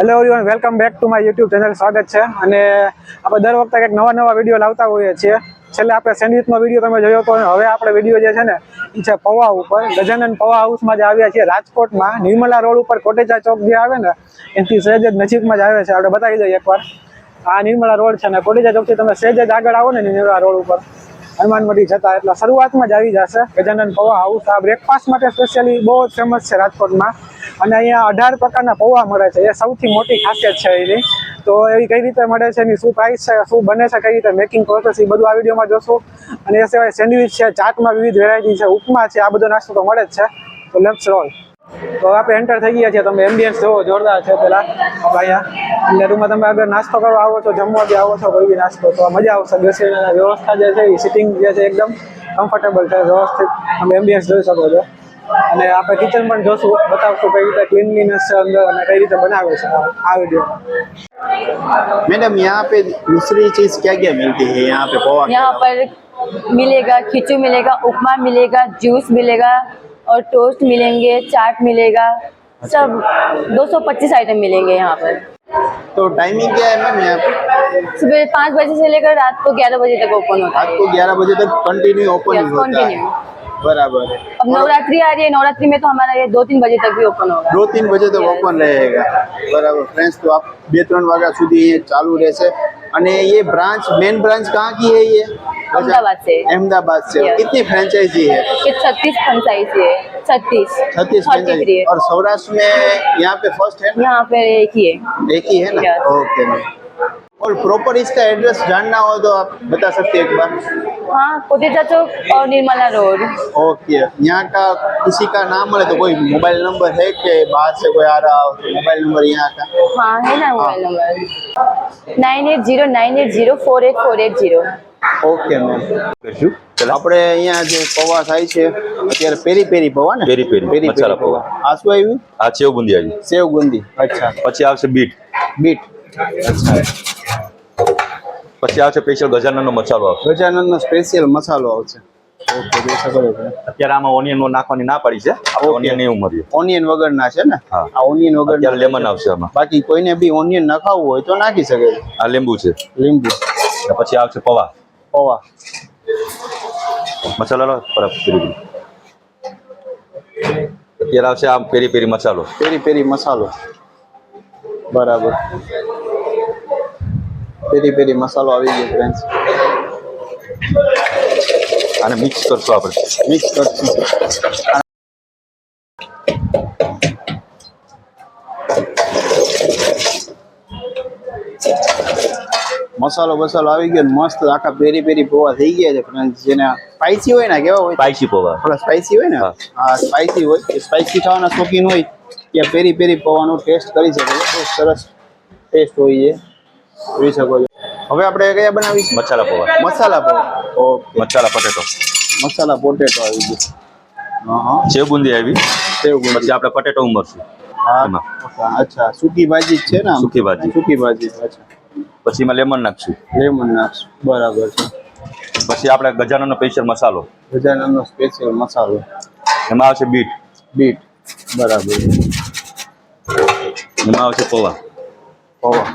Hello everyone, welcome back to my YouTube channel. સ્વાગત છે. અને આપણે દર વખતે કંઈક નવા વિડીયો લાવતા હોઈએ છીએ. છેલ્લે આપણે સેન્ડવિચનો વિડીયો તમે જોયો તો હવે આપણે વિડીયો જે છે ને એ છે પૌવા ઉપર. ગજાનન પૌવા હાઉસમાં જે આવ્યા છીએ રાજકોટમાં, નિર્મલા રોડ ઉપર કોટેચા ચોક જે આવે ને એનાથી સહેજ જ નજીકમાં જ આવે છે. આપણે બતાવી દઈએ એકવાર. આ નિર્મલા રોડ છે ને કોટેચા ચોકથી તમે સહેજ જ આગળ આવો ને નિર્મલા રોડ ઉપર હનુમાન મંદિર જતા એટલે શરૂઆતમાં જ આવી જશે ગજાનન પૌવા હાઉસ. આ બ્રેકફાસ્ટ માટે સ્પેશિયલી બહુ જ ફેમસ છે રાજકોટમાં. અને અહીંયા 18 પ્રકારના પૌવા મળે છે. એ સૌથી મોટી ખાસિયત છે એની. તો એ કઈ રીતે મળે છે, એની શું પ્રાઇસ છે, શું બને છે, કઈ રીતે મેકિંગ પ્રોસેસ, એ બધું આ વિડીયોમાં જોશું. અને એ સિવાય સેન્ડવિચ છે, ચાટમાં વિવિધ વેરાયટી છે, ઉપમા છે, આ બધો નાસ્તો તો મળે જ છે. તો લેટ્સ રોલ. તો આપણે એન્ટર થઈ ગયા છીએ. તમે એમ્બિયન્સ જોવો, જોરદાર છે. પેલા આપણે અહીંયા એટલે રૂમમાં તમે અગર નાસ્તો કરવા આવો છો, જમવા બી આવો છો, કોઈ બી નાસ્તો, તો મજા આવશે. બેસીને વ્યવસ્થા જે છે એ સિટિંગ જે છે એકદમ કમ્ફર્ટેબલ છે, વ્યવસ્થિત. તમે એમ્બિયન્સ જોઈ શકો છો. અને આપણે કિચન પણ જોશું, બતાવશું કઈ રીતે ક્લીનલીનેસ છે અંદર અને કઈ રીતે બનાવે છે આ वीडियो. मैडम यहाँ पे दूसरी चीज क्या क्या मिलती है यहाँ पे पोहा? यहाँ पर मिलेगा खिचू मिलेगा, उपमा मिलेगा, जूस मिलेगा और टोस्ट मिलेंगे, चाट मिलेगा, सब 225 आइटम मिलेंगे यहाँ पर. तो टाइमिंग क्या है मैम यहाँ पे? सुबह 5 बजे से लेकर रात को 11 बजे तक ओपन होता रात है. को 11 बजे तक कंटिन्यू ओपन Yes, होता है. continue. बराबर है. अब नवरात्रि आ रही है, नवरात्रि में तो हमारा ये 2-3 बजे तक भी ओपन होगा. 2-3 बजे तक ओपन रहेगा. बराबर फ्रेंड्स, तो आप 2-3 वाग्या સુધી ये चालू રહેશે. અને ये ब्रांच, मेन ब्रांच कहाँ की है ये? अहमदाबाद से. अहमदाबाद से. Yes. कितनी फ्रेंचाइजी है? ये 36 फ्रेंचाइजी है. 36 फ्रेंचाइजी. और सौराष्ट्र में यहाँ पे फर्स्ट है ना? यहाँ पे एक ही है. एक ही है ना? Yes. Okay ma'am. और प्रॉपर इसका एड्रेस जानना हो तो आप बता सकते हैं एक बार? हाँ, कोटेचा चौक और निर्मला रोड. ओके. यहाँ का किसी का नाम है तो कोई मोबाइल नंबर है कि बाहर से कोई आ रहा हो तो मोबाइल नंबर यहाँ का? हाँ है ना मोबाइल नंबर 980980484880. Okay ma'am. આપણે અહીંયા જે પૌવા થાય છે અત્યારે પેરી પેરી પૌવા ને? પેરી પેરી મસાલા પૌવા. આ શું આવ્યું? આ સેવ બુંદી આવી. સેવ ગુંદી. અચ્છા. પછી આવશે બીટ. બીટ. અચ્છા. પછી આવશે સ્પેશિયલ ગજાનનનો મસાલો આવશે. ગજાનનનો સ્પેશિયલ મસાલો આવશે. ઓકે, જોઈ શકો છો. અત્યારે આમાં ઓનિયન નાખવાની ના પડી છે. આપણે ઓનિયન નહીં ઉમેરીએ. ઓનિયન વગરના છે ને? હા. આ ઓનિયન વગર. અત્યારે લેમન આવશે આમાં. બાકી કોઈને બી ઓનિયન નખાવવું હોય તો નાખી શકે. આ લીંબુ છે. લીંબુ. પછી આવશે પૌવા. પૌવા. મસાલા લો પરત પેરી. અત્યારે આવશે આ પેરી પેરી મસાલો. પેરી પેરી મસાલો. બરાબર. પેરી પેરી મસાલો આવી ગયો ફ્રેન્ડ્સ. આને મિક્સ કરશું આપણે. મિક્સ કરશું. મસાલો બસાલો આવી ગયો મસ્ત. આખા પેરી પેરી પૌવા થઈ ગયા છે ફ્રેન્ડ્સ. જેને સ્પાઈસી હોય ને, કેવા હોય? સ્પાઈસી પૌવા. થોડા સ્પાઈસી હોય ને? હા, સ્પાઈસી હોય. સ્પાઈસી ખાવાના શોખીન હોય ત્યાં પેરી પેરી પૌવાનો ટેસ્ટ કરી શકે છે. બહુ સરસ ટેસ્ટ હોય છે, જોઈ શકો છો. હવે આપણે કયા બનાવીશું? મસાલા પૌવા. મસાલા પૌવા. ઓકે. મસાલા પટેટો. મસાલા પોટેટો આવી ગયો. હા. સેવ બુંદી આવી. સેવ ગુંદી. પછી આપણે પટેટો ઉમરશું. હા. એમાં. અચ્છા, સૂકી ભાજી જ છે ને? સૂકી ભાજી. સૂકી ભાજી. અચ્છા. પછી એમાં લેમન નાખશું. લેમન નાખશું. બરાબર છે. પછી આપણે ગજાનનનો સ્પેશિયલ મસાલો. ગજાનનનો સ્પેશિયલ મસાલો. એમાં આવશે બીટ. બીટ. બરાબર. એમાં આવશે પૌવા. પૌવા.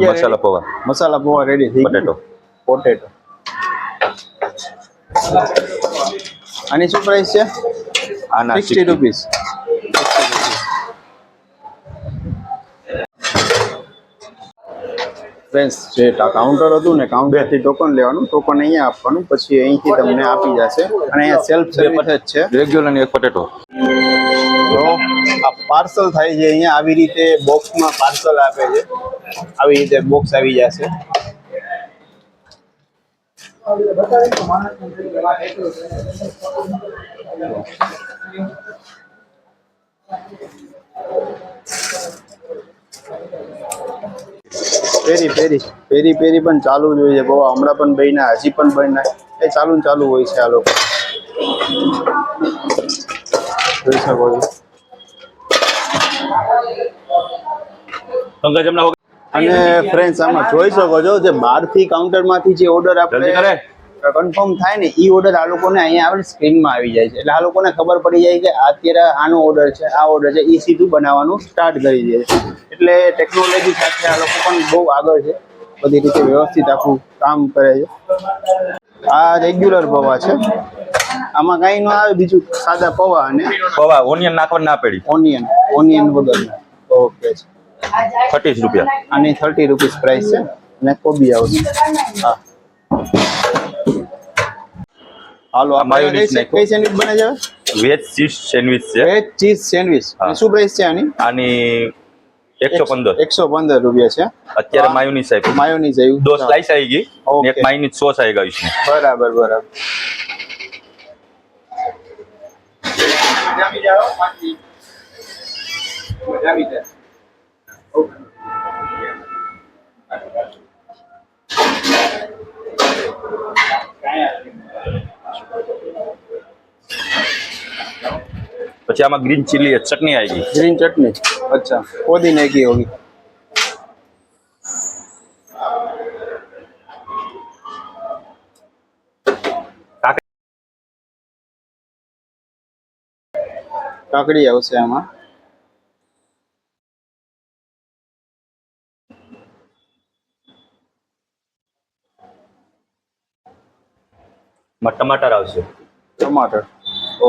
મસાલા પૌવા. મસાલા પૌવા રેડી થઈ ગયા. પટેટો. પોટેટો. આની શું પ્રાઇસ છે? આના 60 રૂપીસ. ફ્રેન્ડ્સ, જે કાઉન્ટર હતું ને, કાઉન્ટરથી ટોકન લેવાનું. ટોકન અહીંયા આપવાનું, પછી અહીંથી તમને આપી જશે. અને અહીંયા સેલ્ફ સર્વિસ જ છે. રેગ્યુલર અને એક પટેટો. તો આ પાર્સલ થાય છે અહીંયા. આવી રીતે બોક્સમાં પાર્સલ આપે છે. આવી રીતે બોક્સ આવી જશે. પેરી પેરી પેરી પેરી પણ ચાલુ જ હોય છે. પૌવા હમણાં પણ બન્યા, હજી પણ બન્યા. એ ચાલુ ને ચાલુ હોય છે આ લોકો. જોઈ શકો છો. પંકજ હમણાં વગર અને ફ્રેન્ડ્સ આમાં જોઈ શકો છો જે બહારથી કાઉન્ટરમાંથી જે ઓર્ડર જલ્દી કરે. આપણે કન્ફર્મ થાય ને એ ઓર્ડર આ લોકોને અહીંયા આપણે સ્ક્રીનમાં આવી જાય છે એટલે આ લોકોને ખબર પડી જાય કે અત્યારે આનો ઓર્ડર છે આ ઓર્ડર છે એ સીધું બનાવવાનું સ્ટાર્ટ કરી દે છે એટલે ટેકનોલોજી સાથે આ લોકો પણ બહુ આગળ છે બધી રીતે વ્યવસ્થિત આખું કામ કરે છે આ રેગ્યુલર પૌવા છે આમાં કાંઈ ન આવે બીજું સાદા પૌવા અને પૌવા ઓનિયન નાખવા ના પડી ઓનિયન વગરના ઓકે છે 30 રૂપિયા. આની 30 રૂપીસ પ્રાઇસ છે અને કોબી આવશે હા હાલો આ માયોનીઝ નાખો. કઈ સેન્ડવિચ બને છે વેજ ચીઝ સેન્ડવિચ છે. વેજ ચીઝ સેન્ડવિચ હા. શું પ્રાઇસ છે આની આની 115. 115 રૂપિયા છે અત્યારે માયોનીઝ આવી. માયોનીઝ આવ્યું 2 સ્લાइस आएगी ओके। एक मायोनीज सॉस आएगा इसमें. બરાબર પછી આમાં ગ્રીન ચીલી ચટણી आएगी. ग्रीन चटनी अच्छा पुदीने की होगी કાકડી આવશે આમાં માં ટમાટર આવશે. ટમાટર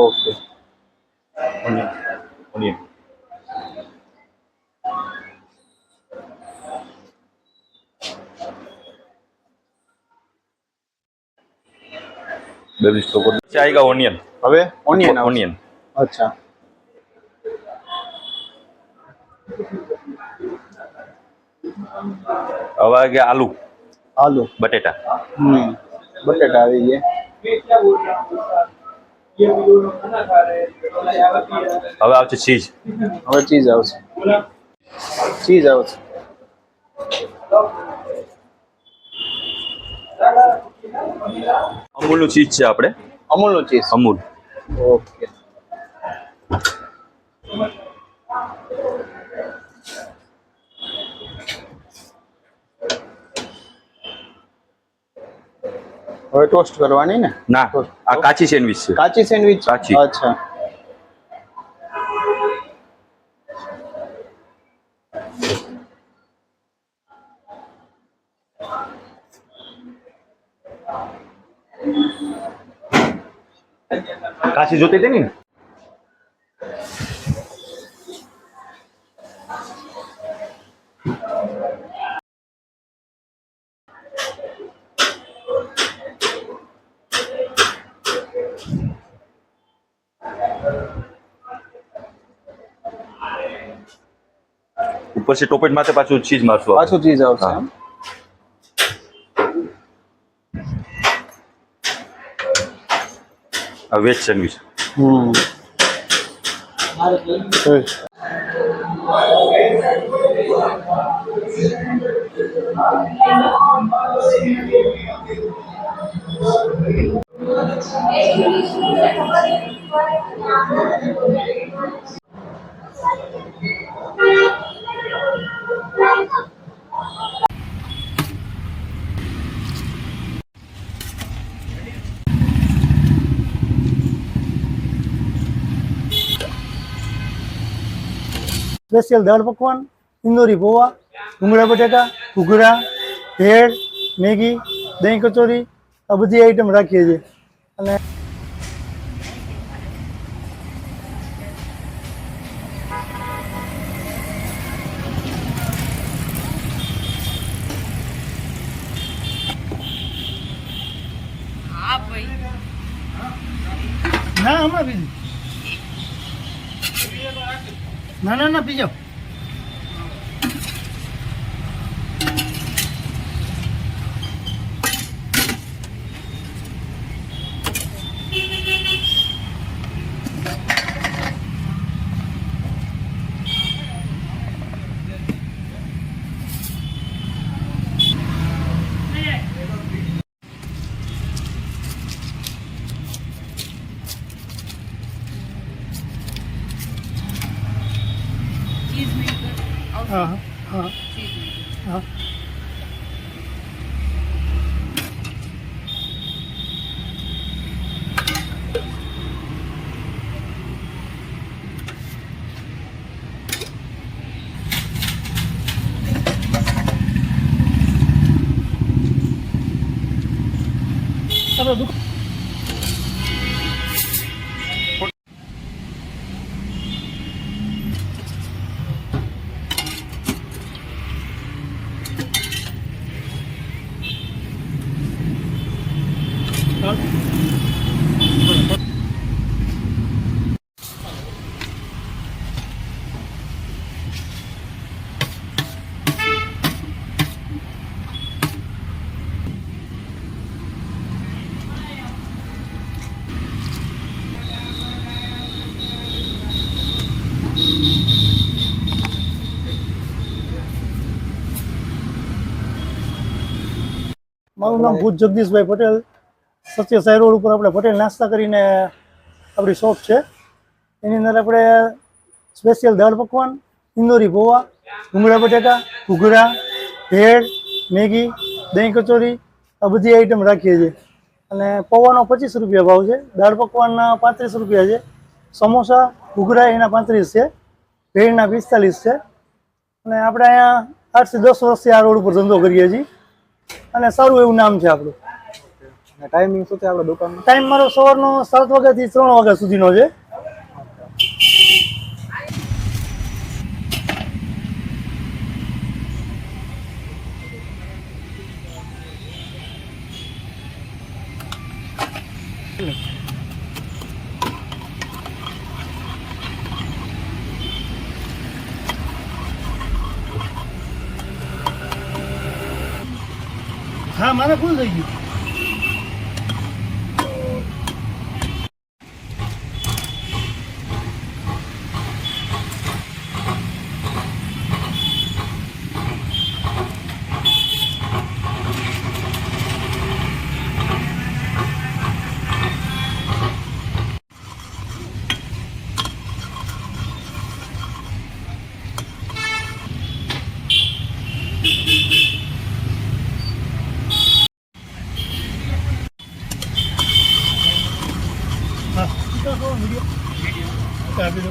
ઓકે ઓનિયન बेबी स्टोक से आएगा ओनियन. હવે ઓનિયન ओनियन અચ્છા હવે આ ગયા આલુ આલુ બટેટા. બટેટા આવી ગયા હવે આવશે ચીઝ. હવે ચીઝ આવશે અમૂલનું ચીઝ છે આપણે. અમૂલનું ચીઝ અમૂલ ઓકે હવે ટોસ્ટ કરવાની ને ના આ કાચી સેન્ડવિચ છે. કાચી સેન્ડવિચ કાચી. અચ્છા કાચી જોતી હતી ને. ઉપર से ટોપેટ માથે પાછું ચીઝ મારશું. પાછું ચીઝ આવશે હા. એમ? આ વેજ સેન્ડવિચ. સ્પેશિયલ દાળ પકવાન, ઇન્દોરી પૌવા, ભૂંગળા બટેટા, ઘૂઘરા, ભેળ, મેગી, દહીં કચોરી આ બધી આઈટમ રાખીએ છીએ. અને ના હમણાં પીધું ના પી જાઓ. હા હા હા આપણે દુકાન મારું નામ ભૂત જગદીશભાઈ પટેલ, સત્ય સાઈ રોડ ઉપર આપણે પટેલ નાસ્તા કરીને આપણી શોપ છે. એની અંદર આપણે સ્પેશિયલ દાળ પકવાન, ઇન્દોરી પૌવા, ભૂંગળા બટેટા, ઘૂઘરા, ભેળ, મેગી, દહીં કચોરી આ બધી આઈટમ રાખીએ છીએ. અને પૌવાનો 25 રૂપિયા ભાવ છે, દાળ પકવાનના 35 રૂપિયા છે, સમોસા ઘૂઘરા એના 35 છે, ભેળના 45 છે. અને આપણે અહીંયા 8 થી 10 વર્ષથી આ રોડ ઉપર ધંધો કરીએ છીએ અને સારું એવું નામ છે આપણું. ટાઈમિંગ શું છે આપણે દુકાનનો? ટાઈમ મારો સવારનો 7 વાગ્યાથી 3 વાગ્યા સુધીનો છે. હા, મારે ફૂલ થઈ ગયું. હા, વિડીયો આપી દો.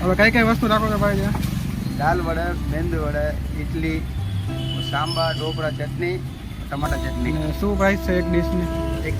હવે કઈ વસ્તુ રાખો છો ભાઈ ત્યાં? દાલ વડે, મેંદુ વડે, ઇડલી, સાંભાર, ઢોકળા, ચટણી, ટમાટા ચટણી. અને શું પ્રાઇસ છે એક ડીશની? એક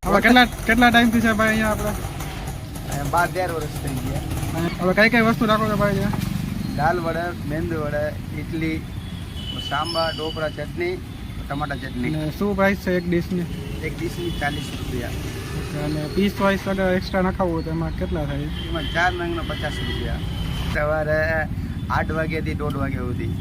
હવે કેટલા ટાઈમથી છે ભાઈ અહીંયા આપણે 12-13 વર્ષ થઈ ગયા. હવે કઈ વસ્તુ રાખો છો ભાઈ અહીંયા? દાલ વડે, મેંદુ વડે, ઇડલી, સાંભાર, ઢોકળા, ચટણી, ટમાટા ચટણી. અને શું પ્રાઇસ છે એક ડીશની? એક ડીશની 40 રૂપિયા. અને પીસ વાઇઝ અગર એક્સ્ટ્રા નખાવવું હોય તો એમાં કેટલા થાય? એમાં 4 નંગનો 50 રૂપિયા. સવારે 8 વાગ્યાથી 1:30 વાગ્યા સુધી.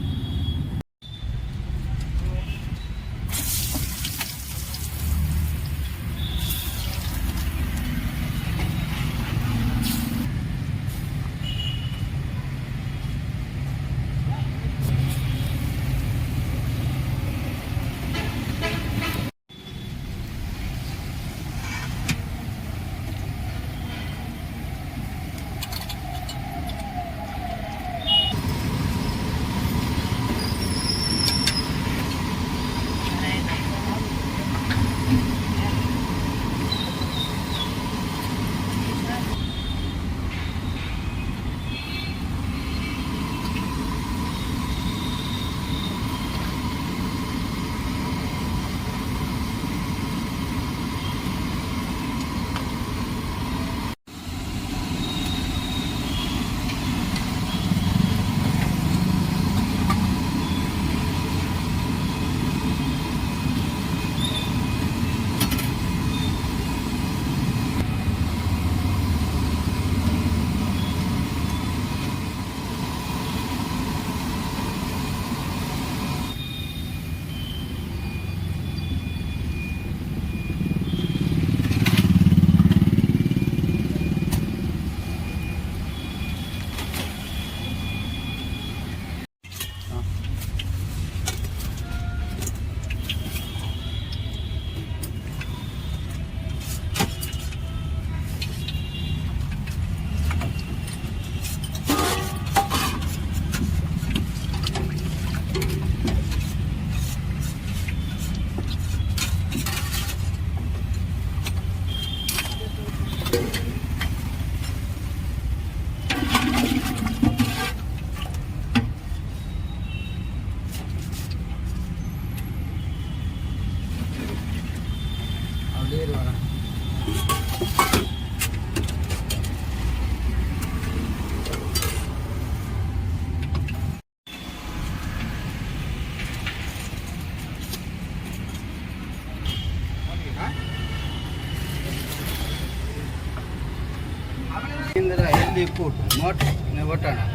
અંદર હેલ્ધી ફૂડ, મઠ અને વટાણા.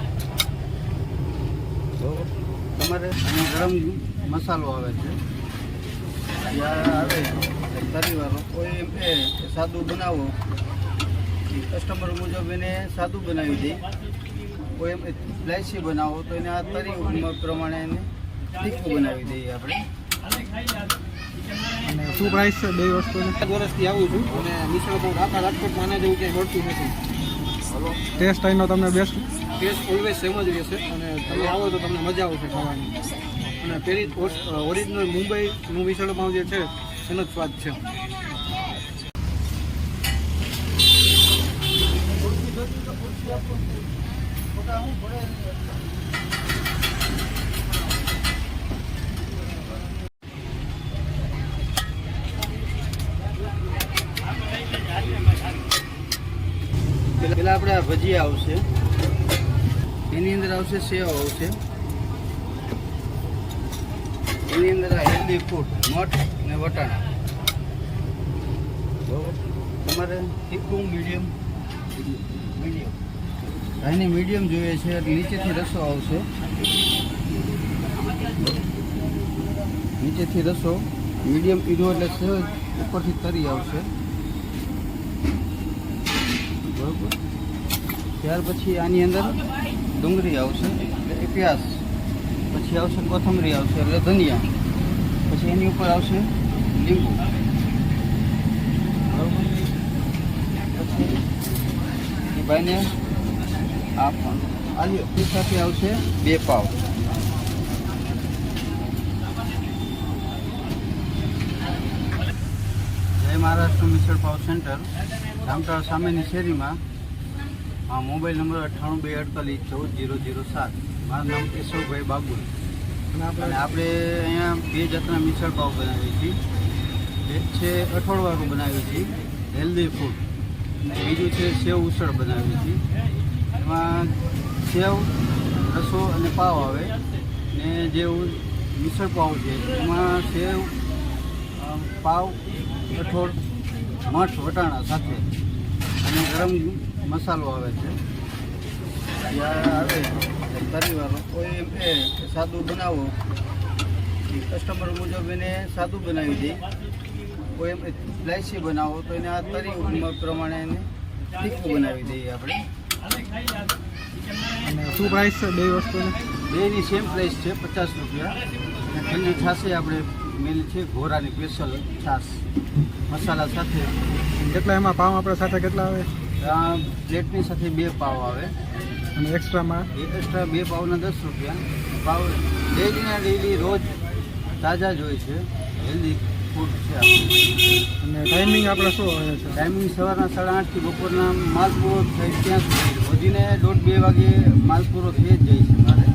બરોબર. તમારે ગરમ મસાલો આવે છે, આવે તરીવાળો. કોઈ એમ કહે કે સાદું બનાવો, કસ્ટમર મુજબ એને સાદું બનાવી દે. કોઈ એમ સ્પાઇસી બનાવો તો એને આ તરી પ્રમાણે એને તીખું બનાવી દઈએ આપણે. અને શું પ્રાઇસ છે બે વસ્તુની? 1 વર્ષથી આવું છું અને મિશ્ર પણ આખા રાજકોટમાં આના જેવું ક્યાંય મળતું નથી. ટેસ્ટ અહીંનો તમને બેસ્ટ? ટેસ્ટ ઓલવેઝ સેમ જ રહેશે અને તમે આવો તો તમને મજા આવશે ખાવાની. અને પેલી ઓરિજિનલ મુંબઈનું મિસળ પાઉં જે છે એનો જ સ્વાદ છે. પેલા આપણે આ ભજીયા આવશે, એની અંદર આવશે સેવ આવશે, એની અંદર આ હેલ્ધી ફૂડ, મઠ અને વટાણા. બરાબર. તમારે તીખું મીડિયમ એને મીડિયમ જોઈએ છે એટલે નીચેથી રસો આવશે, નીચેથી રસો મીડિયમ પીધો એટલે સહેજ ઉપરથી તરી આવશે. બરાબર. ત્યાર પછી આની અંદર ડુંગળી આવશે એટલે પ્યાજ, પછી આવશે કોથમરી આવશે એટલે ધનિયા, પછી એની ઉપર આવશે લીંબુ. ભાઈને આ પણ આની સાથે આવશે 2 પાવ. જય મહારાષ્ટ્ર મિસળ પાવ સેન્ટર, જામતાળ સામેની શેરીમાં. Mobile number 9824481407. મારું નામ કેશવભાઈ બાગુલ. અને આપણે અહીંયા 2 જાતના મિસળ પાવ બનાવીએ છીએ. એક છે અઠવાડિયાવાળું બનાવીએ છીએ, હેલ્ધી ફૂડ, અને બીજું છે સેવ ઉસળ બનાવીએ છીએ. એમાં સેવ, રસો અને પાવ આવે. ને જે મિસળ પાવ છે એમાં સેવ, પાવ, કઠોળ, મઠ, વટાણા સાથે અને ગરમ મસાલો આવે છે. ત્યાં આવે તરીવાળો કોઈ એમ કહે કે સાદું બનાવો, કસ્ટમર મુજબ એને સાદું બનાવી દે. કોઈ એમ સ્લાઇસી બનાવો તો એને આ તરી પ્રમાણે એને તીખું બનાવી દઈએ આપણે. અને શું પ્રાઇસ છે બે વસ્તુની? બેની સેમ પ્રાઇસ છે, 50 રૂપિયા. અને ઠંડી છાશે આપણે મેલી છે ઘોરાની સ્પેશિયલ છાશ મસાલા સાથે. કેટલા એમાં પાવ આપણે સાથે કેટલા આવે? આ પ્લેટની સાથે 2 પાવ આવે. અને એક્સ્ટ્રામાં એક્સ્ટ્રા 2 પાવના 10 રૂપિયા. પાવ ડેઈલી રોજ તાજા જ હોય છે, હેલ્ધી ફૂડ છે આપણું. અને ટાઈમિંગ આપણે શું હોય છે? ટાઈમિંગ સવારના 8:30 થી બપોરના માલ પૂરો થાય ત્યાં સુધી. વધીને 1:30-2 વાગે માલ પૂરો થઈ જ જાય છે મારે.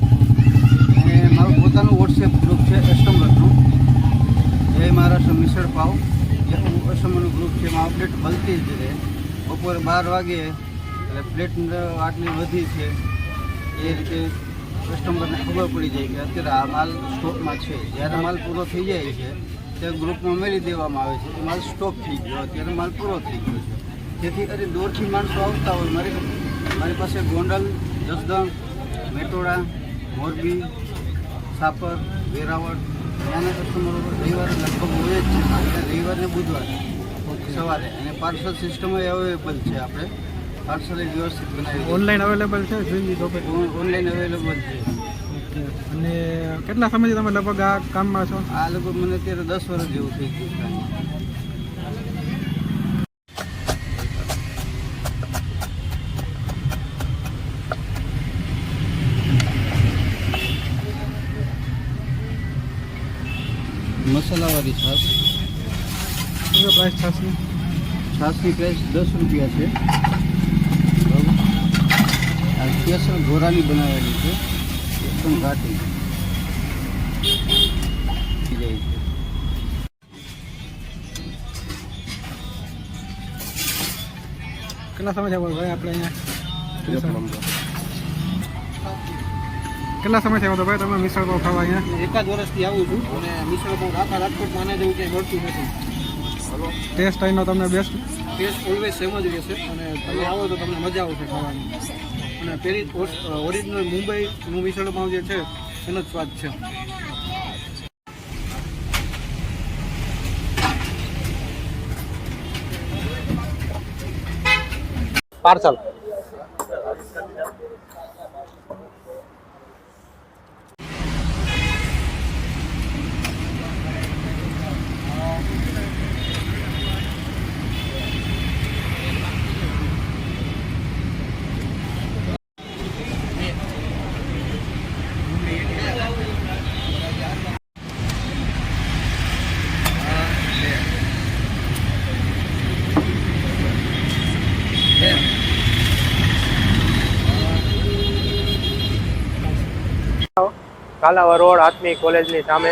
અને મારું પોતાનું વોટ્સએપ ગ્રુપ છે કસ્ટમરનું, જય મહારાષ્ટ્ર મિસળ પાવ. જે કસ્ટમરનું ગ્રુપ છે એમાં અપડેટ મળતી જ રહે. બપોરે 12 વાગે એટલે પ્લેટ આટલી વધી છે એ રીતે કસ્ટમરને ખબર પડી જાય કે અત્યારે આ માલ સ્ટોકમાં છે. જ્યારે માલ પૂરો થઈ જાય છે ત્યારે ગ્રુપમાં મેળી દેવામાં આવે છે કે માલ સ્ટોક થઈ ગયો, અત્યારે માલ પૂરો થઈ ગયો છે. જેથી કરી દૂરથી માણસો આવતા હોય મારી પાસે ગોંડલ, જસદણ, મેટોડા, મોરબી, સાપર, વેરાવળ ત્યાંના કસ્ટમરો રવિવારે લગભગ હોય જ છે. રવિવાર ને બુધવાર સવારે. અને પાર્સલ સિસ્ટમ અવેલેબલ છે. આપણે પાર્સલ વ્યવસ્થિત બનાવી ઓનલાઈન અવેલેબલ છે? સ્વિગી, ઝોમેટો ઓનલાઈન અવેલેબલ છે. ઓકે. અને કેટલા સમયથી તમે લગભગ આ કામમાં છો? આ લગભગ મને અત્યારે 10 વર્ષ જેવું થઈ ગયું છે. મસાલાવાળી છાશ. શું પ્રાઇસ છાસની? છાશની પ્રાઇસ 10 રૂપિયા છે. બરાબર. આ સ્પેશિયલ ઘોરાની બનાવેલી છે, એકદમ ઘાટી જાય છે. કેટલા સમય થયા ભાઈ આપણે અહીંયા? કેટલા સમય થયા ભાઈ તમે મિસળ પાવ ખાવા અહીંયા? 1 વર્ષથી આવું છું અને મિસળ પાવ આખા રાજકોટમાં આના જેવું ક્યાંય મળતું નથી. ટેસ્ટ અહીંનો તમને બેસ્ટ? ટેસ્ટ ઓલવેઝ સેમ જ રહેશે અને તમે આવો તો તમને મજા આવશે ખાવાની. અને પેલી ઓરિજિનલ મુંબઈનું મિસળ પાવ જે છે એનો જ સ્વાદ છે. પાર્સલ. કાલાવા રોડ આત્મી કોલેજની સામે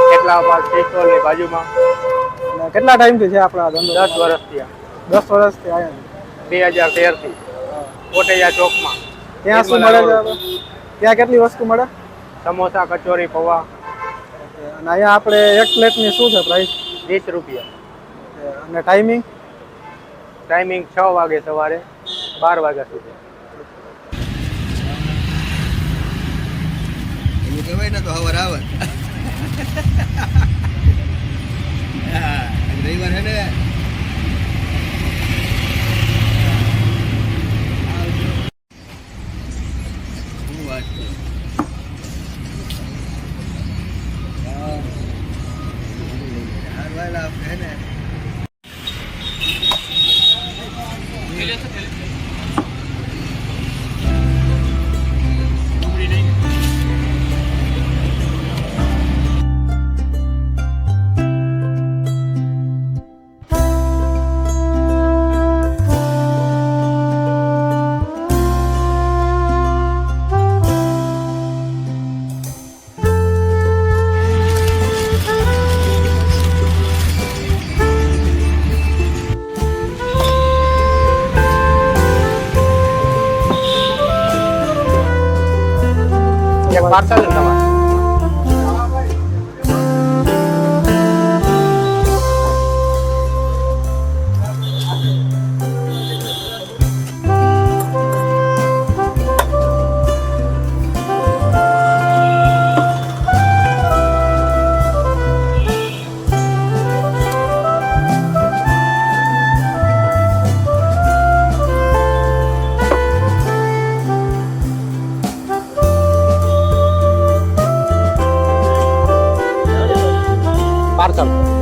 કેટલા પાસ પિસ્તોલની બાજુમાં. અને કેટલા ટાઈમથી છે આપણા ધંધો? 10 વર્ષથી 10 વર્ષથી આવ્યા. 2013 થી કોટેજા ચોકમાં. ત્યાં શું મળે છે આપણે? ત્યાં કેટલી વસ્તુ મળે? સમોસા, કચોરી, પૌવા. અને અહીંયા આપણે એક પ્લેટની શું છે પ્રાઇસ? 20 રૂપિયા. અને ટાઈમિંગ? ટાઈમિંગ 6 વાગે સવારે 12 વાગ્યા સુધી. એવું કહેવાય ને તો હવાર આવે. રવિવાર હે ને શું વાત છે. પાર્સલ ને તમારે પાર્સલ